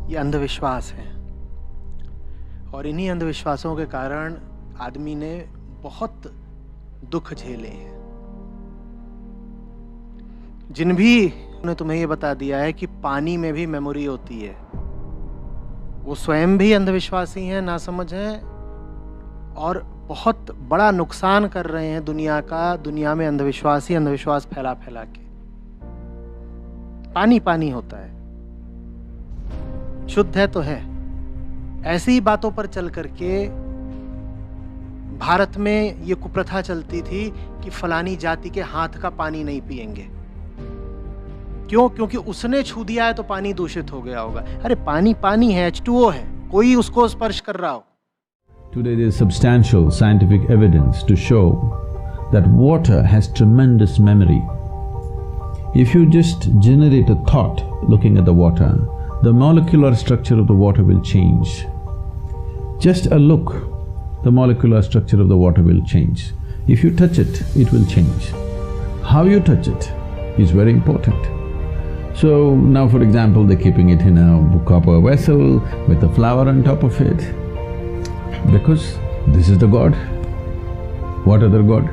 ये अंधविश्वास है, और इन्हीं अंधविश्वासों के कारण आदमी ने बहुत दुख झेले हैं। जिन भी ने तुम्हें ये बता दिया है कि पानी में भी मेमोरी होती है, वो स्वयं भी अंधविश्वासी हैं, नासमझ हैं, और बहुत बड़ा नुकसान कर रहे हैं दुनिया का। दुनिया में अंधविश्वास फैला फैला के। पानी पानी होता है, शुद्ध है तो है। ऐसी ही बातों पर चल करके भारत में ये कुप्रथा चलती थी कि फलानी जाति के हाथ का पानी नहीं पिएंगे। क्यों? क्योंकि उसने छू दिया है तो पानी दूषित हो गया होगा। अरे पानी पानी है, H2O है, कोई उसको स्पर्श कर रहा हो। Today there is substantial scientific evidence to show that water has tremendous memory. If you just generate a thought looking at the water, the molecular structure of the water will change. Just a look, the molecular structure of the water will change. If you touch it, it will change. How you touch it is very important. So now, for example, they're keeping it in a copper vessel with a flower on top of it, because this is the God. What other God?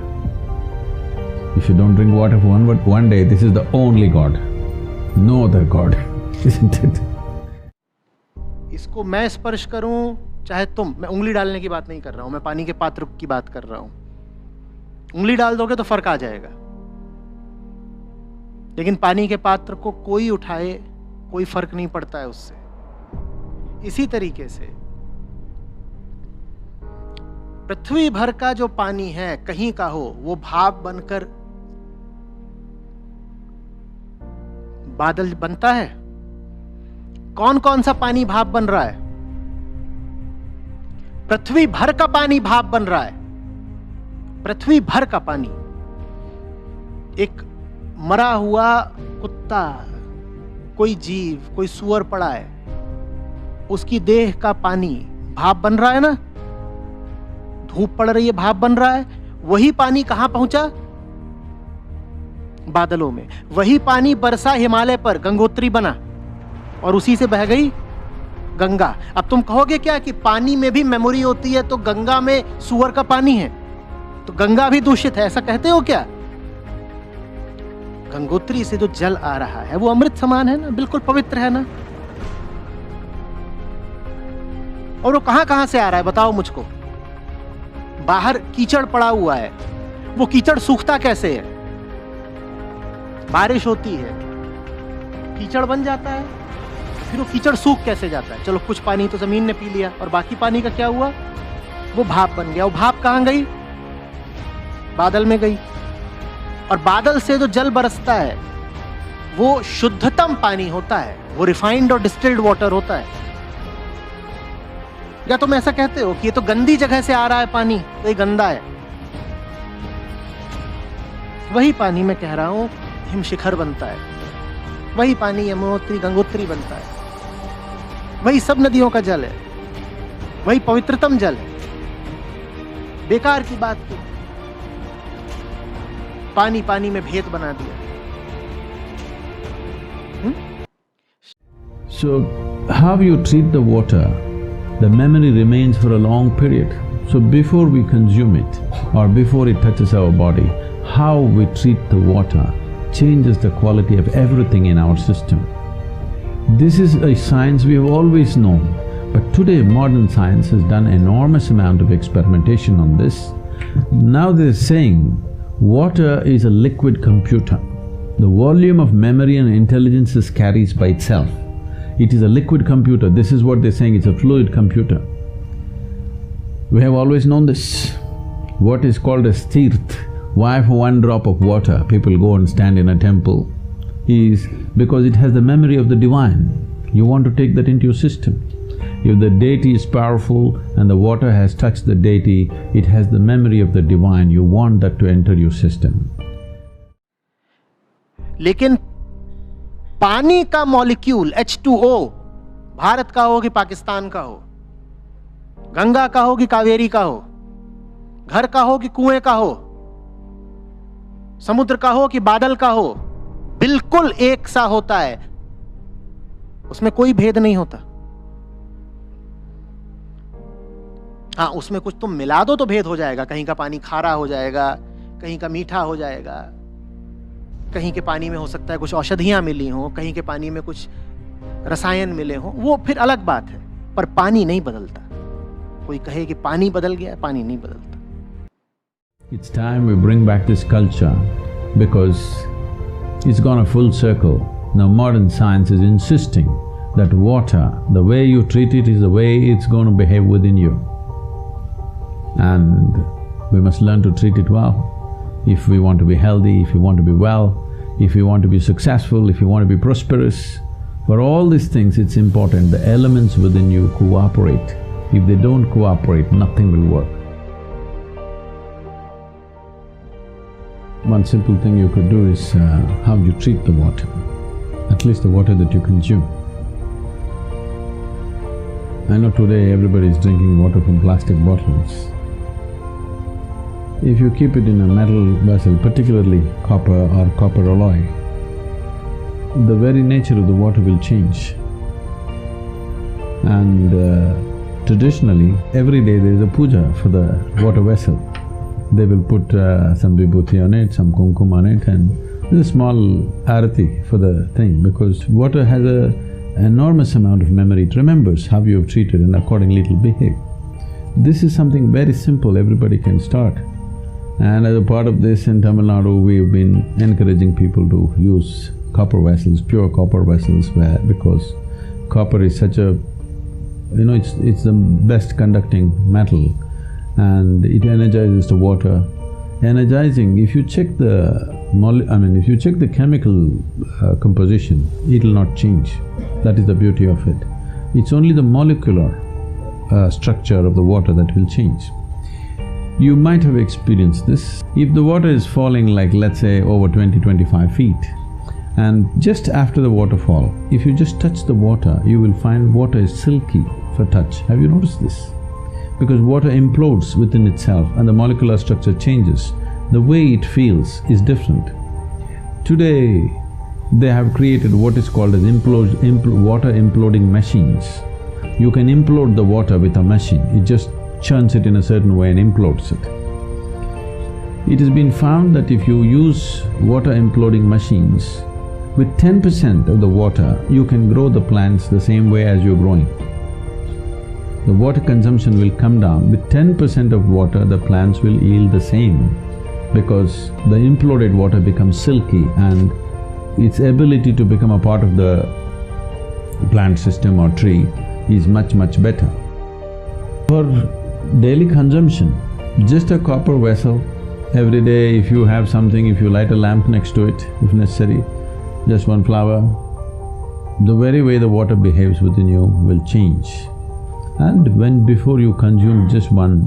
If you don't drink water for one day, this is the only God, no other God, isn't it? इसको मैं स्पर्श करूं चाहे तुम, मैं उंगली डालने की बात नहीं कर रहा हूं, मैं पानी के पात्र की बात कर रहा हूं। उंगली डाल दोगे तो फर्क आ जाएगा, लेकिन पानी के पात्र को कोई उठाए कोई फर्क नहीं पड़ता है उससे। इसी तरीके से पृथ्वी भर का जो पानी है, कहीं का हो, वो भाप बनकर बादल बनता है। कौन कौन सा पानी भाप बन रहा है? पृथ्वी भर का पानी भाप बन रहा है। पृथ्वी भर का पानी। एक मरा हुआ कुत्ता, कोई जीव, कोई सूअर पड़ा है, उसकी देह का पानी भाप बन रहा है ना। धूप पड़ रही है, भाप बन रहा है। वही पानी कहां पहुंचा? बादलों में। वही पानी बरसा हिमालय पर, गंगोत्री बना, और उसी से बह गई गंगा। अब तुम कहोगे क्या कि पानी में भी मेमोरी होती है, तो गंगा में सूअर का पानी है तो गंगा भी दूषित है, ऐसा कहते हो क्या? गंगोत्री से जो जल आ रहा है वो अमृत समान है ना, बिल्कुल पवित्र है ना। और वो कहां से आ रहा है बताओ मुझको। बाहर कीचड़ पड़ा हुआ है, वो कीचड़ सूखता कैसे है? बारिश होती है, कीचड़ बन जाता है, फिर वो कीचड़ सूख कैसे जाता है? चलो कुछ पानी तो जमीन ने पी लिया, और बाकी पानी का क्या हुआ? वो भाप बन गया। वो भाप कहां गई? बादल में गई। और बादल से जो जल बरसता है वो शुद्धतम पानी होता है, वो रिफाइंड और डिस्टिल्ड वाटर होता है। या तुम ऐसा कहते हो कि ये तो गंदी जगह से आ रहा है पानी, तो ये गंदा है? वही पानी मैं कह रहा हूं हिमशिखर बनता है, वही पानी यमुनोत्री गंगोत्री बनता है, वही सब नदियों का जल है, वही पवित्रतम जल है। बेकार की बात की, पानी पानी में भेद बना दिया। So how you treat the water, the memory remains for a long period. So before we consume it or before it touches our body, how we treat the water changes the quality of everything in our system. This is a science we have always known, but today modern science has done enormous amount of experimentation on this. Now they're saying water is a liquid computer. The volume of memory and intelligence is carries by itself. It is a liquid computer. This is what they're saying, it's a fluid computer. We have always known this. What is called as tirth, why for one drop of water people go and stand in a temple, is because it has the memory of the divine. You want to take that into your system. If the deity is powerful and the water has touched the deity, it has the memory of the divine. You want that to enter your system. लेकिन पानी का molecule H2O Bharat का हो कि पाकिस्तान का हो, गंगा का हो कि कावेरी का हो, घर का हो कि कुएं का हो, समुद्र का हो कि बादल का हो, बिल्कुल एक सा होता है, उसमें कोई भेद नहीं होता। हाँ, उसमें कुछ तुम मिला दो तो भेद हो जाएगा, कहीं का पानी खारा हो जाएगा, कहीं का मीठा हो जाएगा, कहीं के पानी में हो सकता है कुछ औषधियां मिली हों, कहीं के पानी में कुछ रसायन मिले हों, वो फिर अलग बात है, पर पानी नहीं बदलता। कोई कहे कि पानी बदल गया, पानी नहीं बदलता। It's time we bring back this culture because it's gone a full circle. Now modern science is insisting that water, the way you treat it is the way it's going to behave within you. And we must learn to treat it well. If we want to be healthy, if we want to be well, if we want to be successful, if we want to be prosperous, for all these things it's important the elements within you cooperate. If they don't cooperate, nothing will work. One simple thing you could do is how you treat the water, at least the water that you consume. I know today everybody is drinking water from plastic bottles. If you keep it in a metal vessel, particularly copper or copper alloy, the very nature of the water will change. And traditionally, every day there is a puja for the water vessel. They will put some vibhuti on it, some kumkum on it, and there's a small arati for the thing, because water has an enormous amount of memory. It remembers how you have treated and accordingly it will behave. This is something very simple, everybody can start. And as a part of this, in Tamil Nadu, we've been encouraging people to use copper vessels, pure copper vessels, because copper is such a… it's the best conducting metal and it energizes the water. Energizing, if you check if you check the chemical composition, it will not change. That is the beauty of it. It's only the molecular structure of the water that will change. You might have experienced this. If the water is falling like, let's say, over 20-25 feet, and just after the waterfall, if you just touch the water, you will find water is silky for touch. Have you noticed this? Because water implodes within itself and the molecular structure changes. The way it feels is different. Today, they have created what is called as water imploding machines. You can implode the water with a machine, it just churns it in a certain way and implodes it. It has been found that if you use water imploding machines, with 10% of the water, you can grow the plants the same way as you're growing. The water consumption will come down. With 10% of water, the plants will yield the same, because the imploded water becomes silky and its ability to become a part of the plant system or tree is much, much better. For daily consumption, just a copper vessel, every day if you have something, if you light a lamp next to it, if necessary, just one flower, the very way the water behaves within you will change. And before you consume just one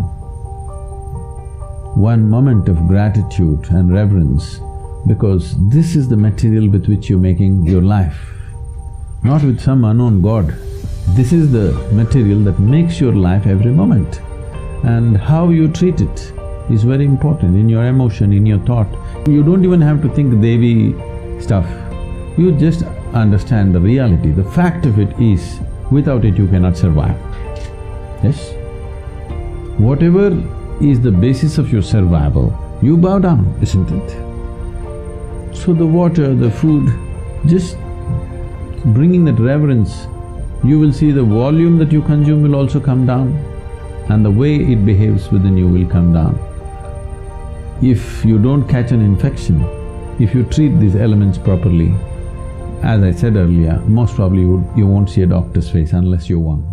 moment of gratitude and reverence, because this is the material with which you're making your life, not with some unknown god. This is the material that makes your life every moment. And how you treat it is very important in your emotion, in your thought. You don't even have to think Devi stuff. You just understand the reality. The fact of it is, without it you cannot survive. Yes? Whatever is the basis of your survival, you bow down, isn't it? So the water, the food, just bringing that reverence, you will see the volume that you consume will also come down and the way it behaves within you will come down. If you don't catch an infection, if you treat these elements properly, as I said earlier, most probably you won't see a doctor's face unless you're one.